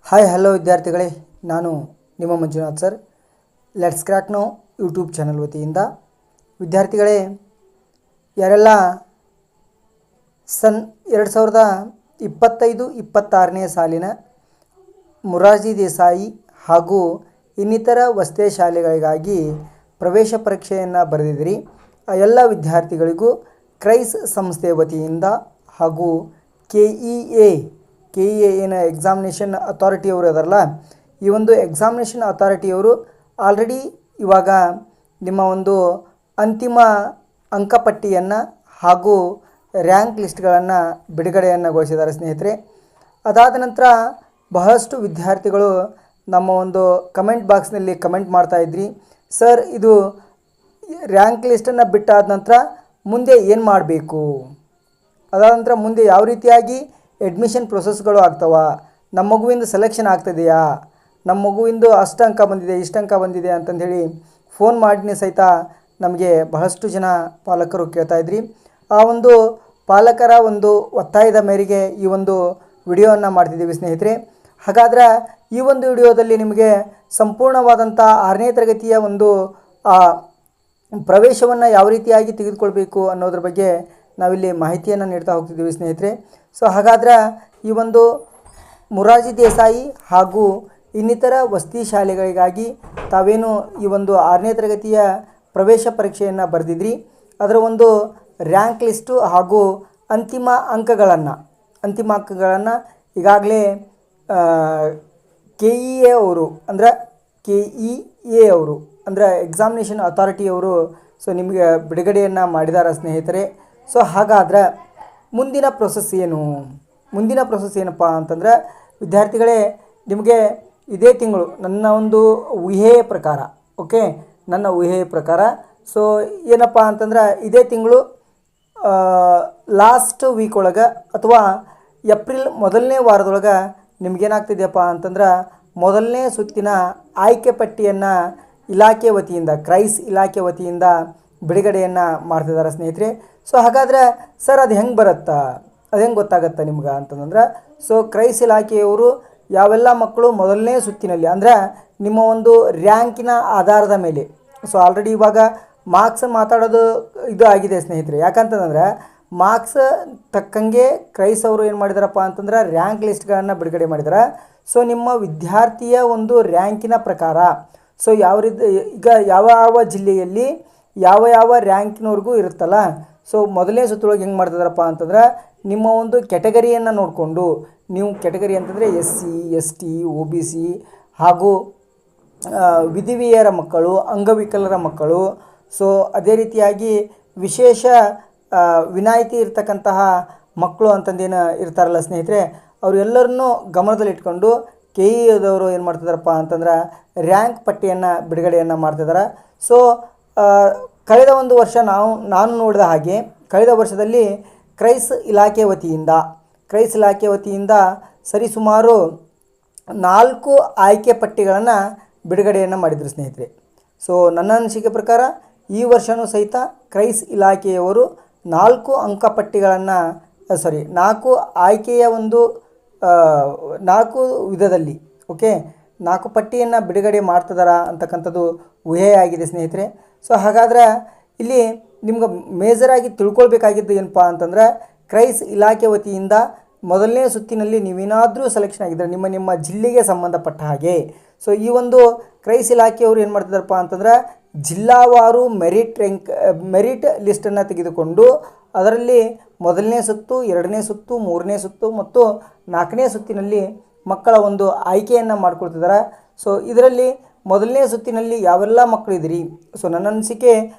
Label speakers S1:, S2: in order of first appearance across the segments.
S1: Hi hello ವಿದ್ಯಾರ್ಥಿಗಳೇ, ನಾನು ನಿಮ್ಮ Manjunath sir. Let's crack now YouTube channel ವತಿಯಿಂದ ವಿದ್ಯಾರ್ಥಿಗಳೇ, ಯಾರೆಲ್ಲ 2025-26ನೇ ಸಾಲಿನ ಮೊರಾರ್ಜಿ ದೇಸಾಯಿ ಹಾಗೂ ಇನ್ನಿತರ ವಸತಿ ಶಾಲೆಗಳಿಗಾಗಿ ಪ್ರವೇಶ ಪರೀಕ್ಷೆಯನ್ನು ಬರೆದಿದ್ದೀರಿ, ಆ ಎಲ್ಲ ವಿದ್ಯಾರ್ಥಿಗಳಿಗೂ ಕ್ರೈಸ್ ಸಂಸ್ಥೆ ವತಿಯಿಂದ ಹಾಗೂ KEA ಏನು ಎಕ್ಸಾಮಿನೇಷನ್ ಅಥಾರಿಟಿಯವರು ಅದರಲ್ಲ, ಈ ಒಂದು ಎಕ್ಸಾಮಿನೇಷನ್ ಅಥಾರಿಟಿಯವರು ಆಲ್ರೆಡಿ ಇವಾಗ ನಿಮ್ಮ ಒಂದು ಅಂತಿಮ ಅಂಕಪಟ್ಟಿಯನ್ನು ಹಾಗೂ ರ್ಯಾಂಕ್ ಲಿಸ್ಟ್ಗಳನ್ನು ಬಿಡುಗಡೆಗೊಳಿಸಿದ್ದಾರೆ ಸ್ನೇಹಿತರೆ. ಅದಾದ ನಂತರ ಬಹಳಷ್ಟು ವಿದ್ಯಾರ್ಥಿಗಳು ನಮ್ಮ ಒಂದು ಕಮೆಂಟ್ ಬಾಕ್ಸ್ನಲ್ಲಿ ಕಮೆಂಟ್ ಮಾಡ್ತಾಯಿದ್ರಿ, ಸರ್ ಇದು ರ್ಯಾಂಕ್ ಲಿಸ್ಟನ್ನು ಬಿಟ್ಟಾದ ನಂತರ ಮುಂದೆ ಏನು ಮಾಡಬೇಕು, ಅದಾದ ನಂತರ ಮುಂದೆ ಯಾವ ರೀತಿಯಾಗಿ ಅಡ್ಮಿಷನ್ ಪ್ರೊಸೆಸ್ಗಳು ಆಗ್ತವ, ನಮ್ಮ ಮಗುವಿಂದ ಸೆಲೆಕ್ಷನ್ ಆಗ್ತದೆಯಾ, ನಮ್ಮ ಮಗುವಿಂದ ಅಷ್ಟು ಅಂಕ ಬಂದಿದೆ ಇಷ್ಟು ಅಂಕ ಬಂದಿದೆ ಅಂತಂದೇಳಿ ಫೋನ್ ಮಾಡಿನೇ ಸಹಿತ ನಮಗೆ ಬಹಳಷ್ಟು ಜನ ಪಾಲಕರು ಕೇಳ್ತಾಯಿದ್ರಿ. ಆ ಒಂದು ಪಾಲಕರ ಒಂದು ಒತ್ತಾಯದ ಮೇರೆಗೆ ಈ ಒಂದು ವಿಡಿಯೋವನ್ನು ಮಾಡ್ತಿದ್ದೀವಿ ಸ್ನೇಹಿತರೆ. ಹಾಗಾದರೆ ಈ ಒಂದು ವಿಡಿಯೋದಲ್ಲಿ ನಿಮಗೆ ಸಂಪೂರ್ಣವಾದಂಥ 6ನೇ ತರಗತಿಯ ಒಂದು ಪ್ರವೇಶವನ್ನು ಯಾವ ರೀತಿಯಾಗಿ ತೆಗೆದುಕೊಳ್ಬೇಕು ಅನ್ನೋದ್ರ ಬಗ್ಗೆ ನಾವಿಲ್ಲಿ ಮಾಹಿತಿಯನ್ನು ನೀಡ್ತಾ ಹೋಗ್ತಿದ್ದೀವಿ ಸ್ನೇಹಿತರೆ. ಸೊ ಹಾಗಾದರೆ ಈ ಒಂದು ಮೊರಾರ್ಜಿ ದೇಸಾಯಿ ಹಾಗೂ ಇನ್ನಿತರ ವಸತಿ ಶಾಲೆಗಳಿಗಾಗಿ ತಾವೇನು ಈ ಒಂದು 6ನೇ ತರಗತಿಯ ಪ್ರವೇಶ ಪರೀಕ್ಷೆಯನ್ನು ಬರೆದಿದ್ರಿ, ಅದರ ಒಂದು ರ್ಯಾಂಕ್ ಲಿಸ್ಟು ಹಾಗೂ ಅಂತಿಮ ಅಂಕಗಳನ್ನು ಈಗಾಗಲೇ KEA ಅವರು ಅಂದರೆ ಎಕ್ಸಾಮಿನೇಷನ್ ಅಥಾರಿಟಿಯವರು ಸೊ ನಿಮಗೆ ಬಿಡುಗಡೆಯನ್ನು ಮಾಡಿದ್ದಾರೆ ಸ್ನೇಹಿತರೆ. ಸೊ ಹಾಗಾದರೆ ಮುಂದಿನ ಪ್ರೊಸೆಸ್ ಏನಪ್ಪ ಅಂತಂದರೆ ವಿದ್ಯಾರ್ಥಿಗಳೇ, ನಿಮಗೆ ಇದೇ ತಿಂಗಳು ನನ್ನ ಒಂದು ಊಹೆಯ ಪ್ರಕಾರ ಸೊ ಏನಪ್ಪ ಅಂತಂದ್ರೆ ಇದೇ ತಿಂಗಳು ಲಾಸ್ಟ್ ವೀಕ್ ಒಳಗೆ ಅಥವಾ ಏಪ್ರಿಲ್ ಮೊದಲನೇ ವಾರದೊಳಗೆ ನಿಮಗೇನಾಗ್ತಿದೆಯಪ್ಪ ಅಂತಂದ್ರೆ ಮೊದಲನೇ ಸುತ್ತಿನ ಆಯ್ಕೆ ಪಟ್ಟಿಯನ್ನು ಇಲಾಖೆ ವತಿಯಿಂದ ಕ್ರೈಸ್ ಇಲಾಖೆ ವತಿಯಿಂದ ಬಿಡುಗಡೆಯನ್ನು ಮಾಡ್ತಿದ್ದಾರೆ ಸ್ನೇಹಿತರೆ. ಸೊ ಹಾಗಾದರೆ ಸರ್ ಅದು ಹೆಂಗೆ ಗೊತ್ತಾಗತ್ತಾ ನಿಮ್ಗೆ ಅಂತಂದ್ರೆ, ಸೊ ಕ್ರೈಸ್ ಇಲಾಖೆಯವರು ಯಾವೆಲ್ಲ ಮಕ್ಕಳು ಮೊದಲನೇ ಸುತ್ತಿನಲ್ಲಿ ಅಂದರೆ ನಿಮ್ಮ ಒಂದು ರ್ಯಾಂಕಿನ ಆಧಾರದ ಮೇಲೆ, ಸೊ ಆಲ್ರೆಡಿ ಇವಾಗ ಮಾರ್ಕ್ಸ್ ಮಾತಾಡೋದು ಇದು ಆಗಿದೆ ಸ್ನೇಹಿತರೆ. ಯಾಕಂತಂದರೆ ಮಾರ್ಕ್ಸ್ ತಕ್ಕಂಗೆ ಕ್ರೈಸ್ ಅವರು ಏನು ಮಾಡಿದಾರಪ್ಪ ಅಂತಂದ್ರೆ ರ್ಯಾಂಕ್ ಲಿಸ್ಟ್ಗಳನ್ನು ಬಿಡುಗಡೆ ಮಾಡಿದ್ದಾರೆ. ಸೊ ನಿಮ್ಮ ವಿದ್ಯಾರ್ಥಿಯ ಒಂದು ರ್ಯಾಂಕಿನ ಪ್ರಕಾರ ಸೊ ಈಗ ಯಾವ ಜಿಲ್ಲೆಯಲ್ಲಿ ಯಾವ ರ್ಯಾಂಕಿನವ್ರಿಗೂ ಇರುತ್ತಲ್ಲ, ಸೊ ಮೊದಲನೇ ಸುತ್ತೊಳಗೆ ಹೆಂಗೆ ಮಾಡ್ತಿದ್ದಾರಪ್ಪ ಅಂತಂದ್ರೆ ನಿಮ್ಮ ಒಂದು ಕೆಟಗರಿಯನ್ನು ನೋಡಿಕೊಂಡು, ನೀವು ಕೆಟಗರಿ ಅಂತಂದರೆ SC ST OBC ಹಾಗೂ ವಿಧವೆಯರ ಮಕ್ಕಳು, ಅಂಗವಿಕಲರ ಮಕ್ಕಳು, ಸೊ ಅದೇ ರೀತಿಯಾಗಿ ವಿಶೇಷ ವಿನಾಯಿತಿ ಇರ್ತಕ್ಕಂತಹ ಮಕ್ಕಳು ಅಂತಂದೇನು ಇರ್ತಾರಲ್ಲ ಸ್ನೇಹಿತರೆ, ಅವರೆಲ್ಲರನ್ನೂ ಗಮನದಲ್ಲಿಟ್ಕೊಂಡು KEAದವರು ಏನು ಮಾಡ್ತಿದ್ದಾರಪ್ಪ ಅಂತಂದ್ರೆ ರ್ಯಾಂಕ್ ಪಟ್ಟಿಯನ್ನು ಬಿಡುಗಡೆಯನ್ನು ಮಾಡ್ತಿದ್ದಾರೆ. ಸೊ ಕಳೆದ ಒಂದು ವರ್ಷ ನಾನು ನೋಡಿದ ಹಾಗೆ ಕಳೆದ ವರ್ಷದಲ್ಲಿ ಕ್ರೈಸ್ ಇಲಾಖೆ ವತಿಯಿಂದ ಸರಿಸುಮಾರು 4 ಆಯ್ಕೆ ಪಟ್ಟಿಗಳನ್ನು ಬಿಡುಗಡೆಯನ್ನು ಮಾಡಿದರು ಸ್ನೇಹಿತರೆ. ಸೊ ನನ್ನ ಅನಿಸಿಕೆ ಪ್ರಕಾರ ಈ ವರ್ಷವೂ ಸಹಿತ ಕ್ರೈಸ್ ಇಲಾಖೆಯವರು 4 ಅಂಕಪಟ್ಟಿಗಳನ್ನು 4 ಆಯ್ಕೆಯ ಒಂದು 4 ವಿಧದಲ್ಲಿ 4 ಪಟ್ಟಿಯನ್ನು ಬಿಡುಗಡೆ ಮಾಡ್ತಿದಾರ ಅಂತಕ್ಕಂಥದ್ದು ಊಹೆಯಾಗಿದೆ ಸ್ನೇಹಿತರೆ. ಸೊ ಹಾಗಾದರೆ ಇಲ್ಲಿ ನಿಮ್ಗೆ ಮೇಜರಾಗಿ ತಿಳ್ಕೊಳ್ಬೇಕಾಗಿದ್ದು ಏನಪ್ಪ ಅಂತಂದರೆ, ಕ್ರೈಸ್ ಇಲಾಖೆ ವತಿಯಿಂದ ಮೊದಲನೇ ಸುತ್ತಿನಲ್ಲಿ ನೀವೇನಾದರೂ ಸೆಲೆಕ್ಷನ್ ಆಗಿದ್ದರೆ ನಿಮ್ಮ ಜಿಲ್ಲೆಗೆ ಸಂಬಂಧಪಟ್ಟ ಹಾಗೆ, ಸೊ ಈ ಒಂದು ಕ್ರೈಸ್ ಇಲಾಖೆಯವರು ಏನು ಮಾಡ್ತಿದ್ದಾರಪ್ಪ ಅಂತಂದ್ರೆ ಜಿಲ್ಲಾವಾರು ಮೆರಿಟ್ ಲಿಸ್ಟನ್ನು ತೆಗೆದುಕೊಂಡು ಅದರಲ್ಲಿ ಮೊದಲನೇ ಸುತ್ತು, 2ನೇ ಸುತ್ತು, 3ನೇ ಸುತ್ತು ಮತ್ತು 4ನೇ ಸುತ್ತಿನಲ್ಲಿ ಮಕ್ಕಳ ಒಂದು ಆಯ್ಕೆಯನ್ನು ಮಾಡ್ಕೊಳ್ತಿದ್ದಾರೆ. ಸೊ ಇದರಲ್ಲಿ ಮೊದಲನೇ ಸುತ್ತಿನಲ್ಲಿ ಯಾವೆಲ್ಲ ಮಕ್ಕಳಿದ್ದೀರಿ, ಸೊ ನನ್ನ ಅನಿಸಿಕೆ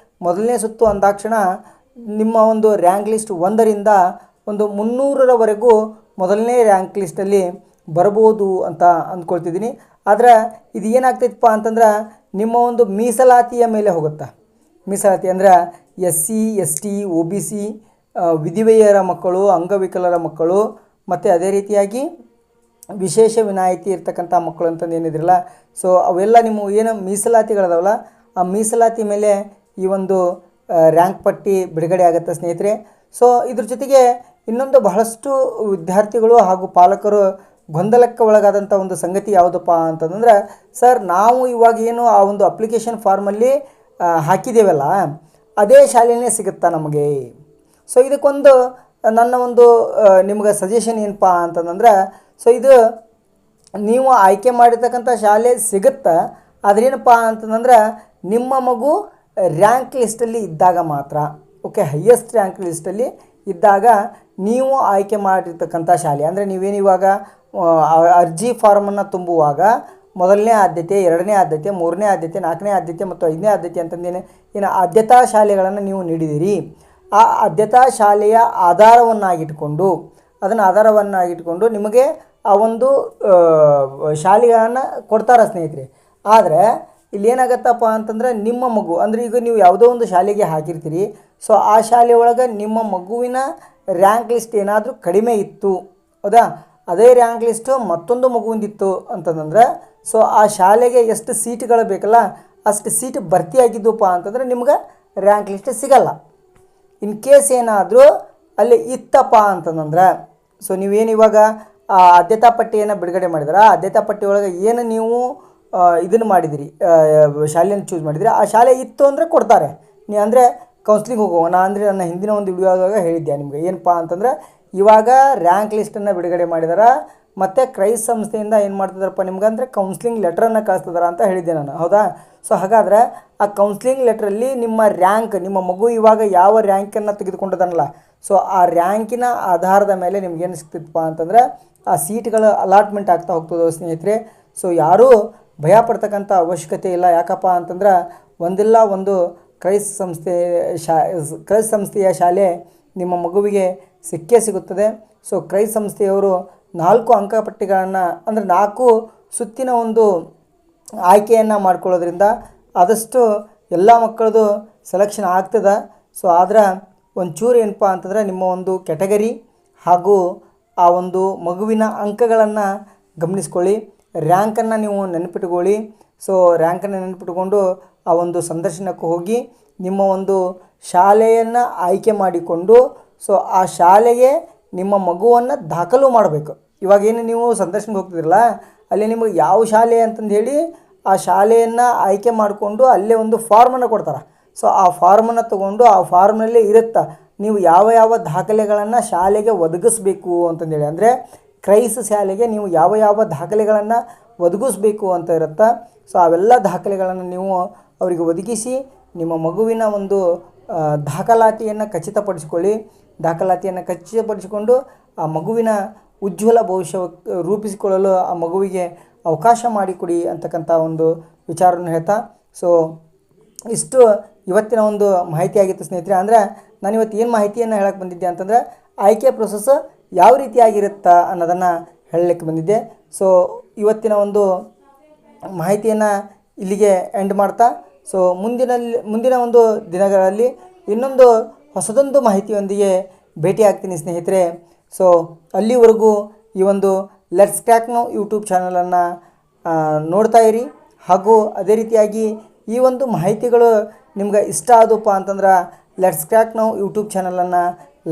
S1: ಮೊದಲನೇ ಸುತ್ತು ಅಂದಾಕ್ಷಣ ನಿಮ್ಮ ಒಂದು ರ್ಯಾಂಕ್ ಲಿಸ್ಟ್ 1ರಿಂದ ಒಂದು 300ರವರೆಗೂ ಮೊದಲನೇ ರ್ಯಾಂಕ್ ಲಿಸ್ಟಲ್ಲಿ ಬರ್ಬೋದು ಅಂತ ಅಂದ್ಕೊಳ್ತಿದ್ದೀನಿ. ಆದರೆ ಇದು ಏನಾಗ್ತೈತಪ್ಪ ಅಂತಂದ್ರೆ ನಿಮ್ಮ ಒಂದು ಮೀಸಲಾತಿಯ ಮೇಲೆ ಹೋಗುತ್ತೆ. ಮೀಸಲಾತಿ ಅಂದರೆ SC ST OBC ವಿಧವೆಯರ ಮಕ್ಕಳು, ಅಂಗವಿಕಲರ ಮಕ್ಕಳು ಮತ್ತು ಅದೇ ರೀತಿಯಾಗಿ ವಿಶೇಷ ವಿನಾಯಿತಿ ಇರ್ತಕ್ಕಂಥ ಮಕ್ಕಳು ಅಂತಂದು ಏನಿದ್ರಲ್ಲ, ಸೊ ಅವೆಲ್ಲ ನಿಮ್ಮ ಏನು ಮೀಸಲಾತಿಗಳದಾವಲ್ಲ ಆ ಮೀಸಲಾತಿ ಮೇಲೆ ಈ ಒಂದು ರ್ಯಾಂಕ್ ಪಟ್ಟಿ ಬಿಡುಗಡೆ ಆಗುತ್ತೆ ಸ್ನೇಹಿತರೆ. ಸೊ ಇದ್ರ ಜೊತೆಗೆ ಇನ್ನೊಂದು ಬಹಳಷ್ಟು ವಿದ್ಯಾರ್ಥಿಗಳು ಹಾಗೂ ಪಾಲಕರು ಗೊಂದಲಕ್ಕೆ ಒಳಗಾದಂಥ ಒಂದು ಸಂಗತಿ ಯಾವುದಪ್ಪ ಅಂತಂದ್ರೆ, ಸರ್ ನಾವು ಇವಾಗ ಏನು ಆ ಒಂದು ಅಪ್ಲಿಕೇಶನ್ ಫಾರ್ಮಲ್ಲಿ ಹಾಕಿದ್ದೇವಲ್ಲ, ಅದೇ ಶಾಲೆಯೇ ಸಿಗುತ್ತಾ ನಮಗೆ? ಸೊ ಇದಕ್ಕೊಂದು ನನ್ನ ಒಂದು ನಿಮ್ಗೆ ಸಜೆಷನ್ ಏನಪ್ಪ ಅಂತಂದ್ರೆ, ಸೊ ಇದು ನೀವು ಆಯ್ಕೆ ಮಾಡಿರ್ತಕ್ಕಂಥ ಶಾಲೆ ಸಿಗುತ್ತಾ, ಆದ್ರೇನಪ್ಪ ಅಂತಂದ್ರೆ ನಿಮ್ಮ ಮಗು ರ್ಯಾಂಕ್ ಲಿಸ್ಟಲ್ಲಿ ಇದ್ದಾಗ ಮಾತ್ರ. ಓಕೆ, ಹೈಯೆಸ್ಟ್ ರ್ಯಾಂಕ್ ಲಿಸ್ಟಲ್ಲಿ ಇದ್ದಾಗ ನೀವು ಆಯ್ಕೆ ಮಾಡಿರ್ತಕ್ಕಂಥ ಶಾಲೆ, ಅಂದರೆ ನೀವೇನು ಇವಾಗ ಅರ್ಜಿ ಫಾರ್ಮನ್ನು ತುಂಬುವಾಗ ಮೊದಲನೇ ಆದ್ಯತೆ, ಎರಡನೇ ಆದ್ಯತೆ, ಮೂರನೇ ಆದ್ಯತೆ, ನಾಲ್ಕನೇ ಆದ್ಯತೆ ಮತ್ತು ಐದನೇ ಆದ್ಯತೆ ಅಂತಂದೇನೆ ಏನು ಆದ್ಯತಾ ಶಾಲೆಗಳನ್ನು ನೀವು ನೀಡಿದಿರಿ. ಆ ಆದ್ಯತಾ ಶಾಲೆಯ ಆಧಾರವನ್ನಾಗಿಟ್ಕೊಂಡು ನಿಮಗೆ ಆ ಒಂದು ಶಾಲೆಗಳನ್ನು ಕೊಡ್ತಾರೆ ಸ್ನೇಹಿತರೆ. ಆದರೆ ಇಲ್ಲೇನಾಗತ್ತಪ್ಪ ಅಂತಂದ್ರೆ ನಿಮ್ಮ ಮಗು, ಅಂದರೆ ಈಗ ನೀವು ಯಾವುದೋ ಒಂದು ಶಾಲೆಗೆ ಹಾಕಿರ್ತೀರಿ, ಸೊ ಆ ಶಾಲೆ ಒಳಗೆ ನಿಮ್ಮ ಮಗುವಿನ ರ್ಯಾಂಕ್ ಲಿಸ್ಟ್ ಏನಾದರೂ ಕಡಿಮೆ ಇತ್ತು, ಹೌದಾ, ಅದೇ ರ್ಯಾಂಕ್ ಲಿಸ್ಟು ಮತ್ತೊಂದು ಮಗುವಿಂದಿತ್ತು ಅಂತಂದ್ರೆ, ಸೊ ಆ ಶಾಲೆಗೆ ಎಷ್ಟು ಸೀಟ್ಗಳು ಬೇಕಲ್ಲ ಅಷ್ಟು ಸೀಟ್ ಭರ್ತಿಯಾಗಿದ್ದಪ್ಪ ಅಂತಂದರೆ ನಿಮ್ಗೆ ರ್ಯಾಂಕ್ ಲಿಸ್ಟ್ ಸಿಗಲ್ಲ. ಇನ್ ಕೇಸ್ ಏನಾದರೂ ಅಲ್ಲಿ ಇತ್ತಪ್ಪ ಅಂತಂದ್ರೆ, ಸೊ ನೀವೇನು ಇವಾಗ ಆ ಆದ್ಯತಾ ಪಟ್ಟಿಯನ್ನು ಬಿಡುಗಡೆ ಮಾಡಿದ್ರೆ, ಆ ಆದ್ಯತಾ ಪಟ್ಟಿ ಒಳಗೆ ಏನು ನೀವು ಇದನ್ನು ಮಾಡಿದಿರಿ, ಶಾಲೆಯನ್ನು ಚೂಸ್ ಮಾಡಿದಿರಿ, ಆ ಶಾಲೆ ಇತ್ತು ಅಂದರೆ ಕೊಡ್ತಾರೆ. ಅಂದರೆ ಕೌನ್ಸ್ಲಿಂಗ್ ಹೋಗೋಣ ಅಂದರೆ ನನ್ನ ಹಿಂದಿನ ಒಂದು ವಿಡಿಯೋದಾಗ ಹೇಳಿದ್ದೆ ನಿಮಗೆ ಏನಪ್ಪ ಅಂತಂದ್ರೆ, ಇವಾಗ ರ್ಯಾಂಕ್ ಲಿಸ್ಟನ್ನು ಬಿಡುಗಡೆ ಮಾಡಿದಾರೆ ಮತ್ತು ಕ್ರೈಸ್ ಸಂಸ್ಥೆಯಿಂದ ಏನು ಮಾಡ್ತಿದಾರಪ್ಪ ನಿಮ್ಗೆ ಅಂದರೆ ಕೌನ್ಸ್ಲಿಂಗ್ ಲೆಟ್ರನ್ನು ಕಳಿಸ್ತಿದಾರೆ ಅಂತ ಹೇಳಿದ್ದೆ ನಾನು, ಹೌದಾ. ಸೊ ಹಾಗಾದರೆ ಆ ಕೌನ್ಸ್ಲಿಂಗ್ ಲೆಟ್ರಲ್ಲಿ ನಿಮ್ಮ ರ್ಯಾಂಕ್, ನಿಮ್ಮ ಮಗು ಇವಾಗ ಯಾವ ರ್ಯಾಂಕನ್ನು ತೆಗೆದುಕೊಂಡಿದ್ದಾನಲ್ಲ, ಸೊ ಆ ರ್ಯಾಂಕಿನ ಆಧಾರದ ಮೇಲೆ ನಿಮ್ಗೇನು ಸಿಗ್ತಿತ್ತಪ್ಪ ಅಂತಂದರೆ ಆ ಸೀಟ್ಗಳು ಅಲಾಟ್ಮೆಂಟ್ ಆಗ್ತಾ ಹೋಗ್ತದೆ ಸ್ನೇಹಿತರೆ. ಸೊ ಯಾರೂ ಭಯ ಪಡ್ತಕ್ಕಂಥ ಅವಶ್ಯಕತೆ ಇಲ್ಲ. ಯಾಕಪ್ಪ ಅಂತಂದ್ರೆ ಒಂದಿಲ್ಲ ಒಂದು ಕ್ರೈಸ್ ಸಂಸ್ಥೆಯ ಶಾಲೆ ನಿಮ್ಮ ಮಗುವಿಗೆ ಸಿಕ್ಕೇ ಸಿಗುತ್ತದೆ. ಸೊ ಕ್ರೈಸ್ ಸಂಸ್ಥೆಯವರು 4 ಅಂಕಪಟ್ಟಿಗಳನ್ನು, ಅಂದರೆ 4 ಸುತ್ತಿನ ಒಂದು ಆಯ್ಕೆಯನ್ನು ಮಾಡ್ಕೊಳ್ಳೋದ್ರಿಂದ ಆದಷ್ಟು ಎಲ್ಲ ಮಕ್ಕಳದು ಸೆಲೆಕ್ಷನ್ ಆಗ್ತದೆ. ಸೊ ಆದ್ರೆ ಒಂಚೂರು ಏನಪ್ಪ ಅಂತಂದರೆ ನಿಮ್ಮ ಒಂದು ಕ್ಯಾಟಗರಿ ಹಾಗೂ ಆ ಒಂದು ಮಗುವಿನ ಅಂಕಗಳನ್ನು ಗಮನಿಸ್ಕೊಳ್ಳಿ, ರ್ಯಾಂಕನ್ನು ನೀವು ನೆನಪಿಟ್ಕೊಳ್ಳಿ. ಸೊ ರ್ಯಾಂಕನ್ನು ನೆನಪಿಟ್ಕೊಂಡು ಆ ಒಂದು ಸಂದರ್ಶನಕ್ಕೆ ಹೋಗಿ ನಿಮ್ಮ ಒಂದು ಶಾಲೆಯನ್ನು ಆಯ್ಕೆ ಮಾಡಿಕೊಂಡು, ಸೊ ಆ ಶಾಲೆಗೆ ನಿಮ್ಮ ಮಗುವನ್ನು ದಾಖಲು ಮಾಡಬೇಕು. ಇವಾಗೇನು ನೀವು ಸಂದರ್ಶನಕ್ಕೆ ಹೋಗ್ತಿದ್ರಲ್ಲ, ಅಲ್ಲಿ ನಿಮಗೆ ಯಾವ ಶಾಲೆ ಅಂತಂದು ಹೇಳಿ ಆ ಶಾಲೆಯನ್ನು ಆಯ್ಕೆ ಮಾಡಿಕೊಂಡು ಅಲ್ಲೇ ಒಂದು ಫಾರ್ಮನ್ನು ಕೊಡ್ತಾರೆ. ಸೊ ಆ ಫಾರ್ಮನ್ನು ತೊಗೊಂಡು ಆ ಫಾರ್ಮ್ನಲ್ಲಿ ಇರುತ್ತೆ ನೀವು ಯಾವ ಯಾವ ದಾಖಲೆಗಳನ್ನು ಶಾಲೆಗೆ ಒದಗಿಸ್ಬೇಕು ಅಂತಂದೇಳಿ, ಅಂದರೆ ಕ್ರೈಸ್ ಶಾಲೆಗೆ ನೀವು ಯಾವ ಯಾವ ದಾಖಲೆಗಳನ್ನು ಒದಗಿಸ್ಬೇಕು ಅಂತ ಇರುತ್ತೆ. ಸೊ ಅವೆಲ್ಲ ದಾಖಲೆಗಳನ್ನು ನೀವು ಅವರಿಗೆ ಒದಗಿಸಿ ನಿಮ್ಮ ಮಗುವಿನ ಒಂದು ದಾಖಲಾತಿಯನ್ನು ಖಚಿತಪಡಿಸಿಕೊಂಡು ಆ ಮಗುವಿನ ಉಜ್ವಲ ಭವಿಷ್ಯ ರೂಪಿಸಿಕೊಳ್ಳಲು ಆ ಮಗುವಿಗೆ ಅವಕಾಶ ಮಾಡಿಕೊಡಿ ಅಂತಕ್ಕಂಥ ಒಂದು ವಿಚಾರವನ್ನು ಹೇಳ್ತಾ, ಸೊ ಇಷ್ಟು ಇವತ್ತಿನ ಒಂದು ಮಾಹಿತಿ ಆಗಿತ್ತು ಸ್ನೇಹಿತರೆ. ಅಂದರೆ ನಾನು ಇವತ್ತು ಏನು ಮಾಹಿತಿಯನ್ನು ಹೇಳಕ್ಕೆ ಬಂದಿದ್ದೆ ಅಂತಂದರೆ, ಆಯ್ಕೆ ಪ್ರೊಸೆಸ್ ಯಾವ ರೀತಿಯಾಗಿರುತ್ತಾ ಅನ್ನೋದನ್ನು ಹೇಳಲಿಕ್ಕೆ ಬಂದಿದ್ದೆ. ಸೊ ಇವತ್ತಿನ ಒಂದು ಮಾಹಿತಿಯನ್ನು ಇಲ್ಲಿಗೆ ಎಂಡ್ ಮಾಡ್ತಾ, ಸೊ ಮುಂದಿನ ಒಂದು ದಿನಗಳಲ್ಲಿ ಇನ್ನೊಂದು ಹೊಸದೊಂದು ಮಾಹಿತಿಯೊಂದಿಗೆ ಭೇಟಿ ಆಗ್ತೀನಿ ಸ್ನೇಹಿತರೆ. ಸೊ ಅಲ್ಲಿವರೆಗೂ ಈ ಒಂದು ಲೆಟ್ಸ್ ಕ್ರ್ಯಾಕ್ ನೌ ಯೂಟ್ಯೂಬ್ ಚಾನಲನ್ನು ನೋಡ್ತಾ ಇರಿ. ಹಾಗೂ ಅದೇ ರೀತಿಯಾಗಿ ಈ ಒಂದು ಮಾಹಿತಿಗಳು ನಿಮ್ಗೆ ಇಷ್ಟ ಆದಪ್ಪ ಅಂತಂದ್ರೆ ಲೆಟ್ಸ್ ಕ್ರ್ಯಾಕ್ ನೌ ಯೂಟ್ಯೂಬ್ ಚಾನಲನ್ನು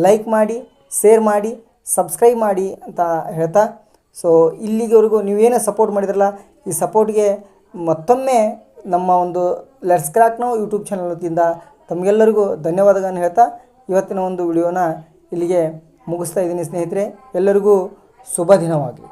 S1: ಲೈಕ್ ಮಾಡಿ, ಶೇರ್ ಮಾಡಿ, ಸಬ್ಸ್ಕ್ರೈಬ್ ಮಾಡಿ ಅಂತ ಹೇಳ್ತಾ, ಸೊ ಇಲ್ಲಿವರೆಗೂ ನೀವೇನೇ ಸಪೋರ್ಟ್ ಮಾಡಿದ್ರಲ್ಲ, ಈ ಸಪೋರ್ಟ್ಗೆ ಮತ್ತೊಮ್ಮೆ ನಮ್ಮ ಒಂದು let's crack now YouTube channel ವತಿಯಿಂದ ತಮಗೆಲ್ಲರಿಗೂ ಧನ್ಯವಾದಗಳನ್ನು ಹೇಳ್ತಾ ಇವತ್ತಿನ ಒಂದು ವಿಡಿಯೋನ ಇಲ್ಲಿಗೆ ಮುಗಿಸ್ತಾ ಇದ್ದೀನಿ ಸ್ನೇಹಿತರೆ. ಎಲ್ಲರಿಗೂ ಶುಭ ದಿನವಾಗಲಿ.